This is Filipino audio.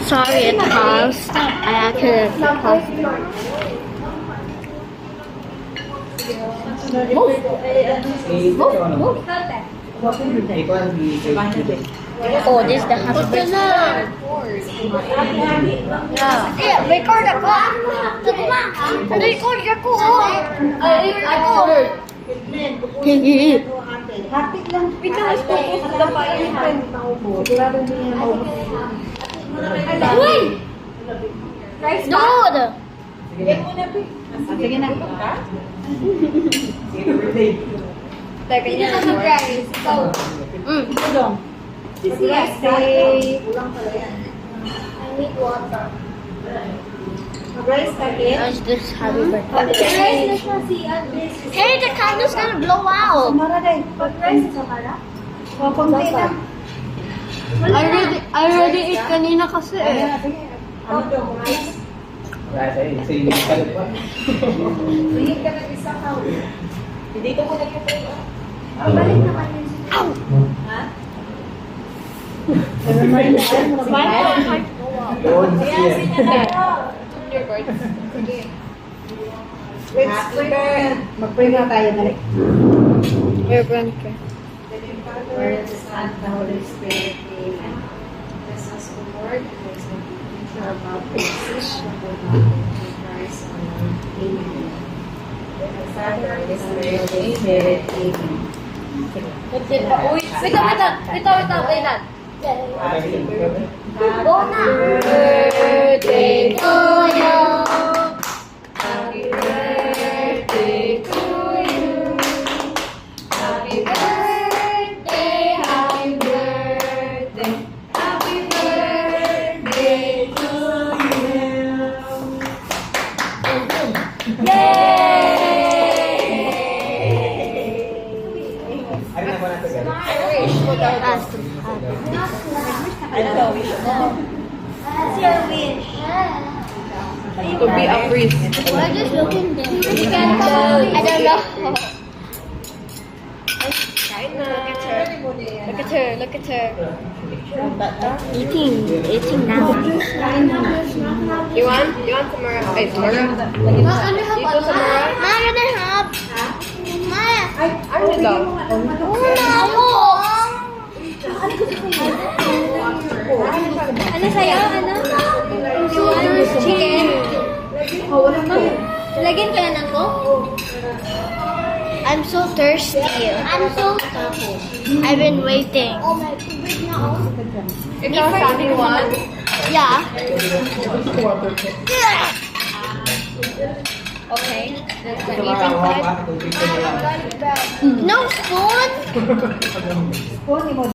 Sorry, it paused. I accidentally paused. Move. Oh, this is the husband. Yeah, record ako. Record ako. Hapit lang. Pitas po po sa papayan. Sigurado niya maubos. Uy! Dude! Sige muna, Pi. Sige na. Teka, yun na mag-rice. Ikaw. Tulong. Say, I need water. Mag-rice ka, Pi. How's this happy birthday? Mag-rice na siya si Andres. Hey, the candle's gonna blow out! Samara din. Mag-rice sa Samara? O, konti lang. I already ate kanina kasi eh. Ano to, rice? Sige ka pa. Bigyan ka ng isang kao. Dito mo na yung tayo. Balik naman yun siya. Ha? Doon Ayan, siya. sinanay. Sige. Let's pray. Mag-pray nga tayo na rin. Urban ka. Word of the Son, the Holy Spirit. Amen. Bless us, O Lord, and bless the future of our faces, of the Lord Christ, our Lord. Amen. The Father, the Son, and the Holy Spirit. Amen. Birthday to you. Happy birthday to you. Happy birthday, happy birthday, happy birthday to you. Ano na ba natin? What's your wish? To be a priest. We're just looking there. You can go. I don't know. Look at her. Look at her. Eating now. You want Samara? Ay, Samara. Ito Samara. Maya na hap. Maya. Ano daw? Una ako. Ano sa'yo? Ano? You want chicken? Lagyan ka na ng Coke? I'm so thirsty. I'm so tapos. I've been waiting. Oh my, tubig na ako. Ikaw, Sandy, one? Yeah. Okay. That's the Ito eating part. makakawa pa. No spoon. Spoon mo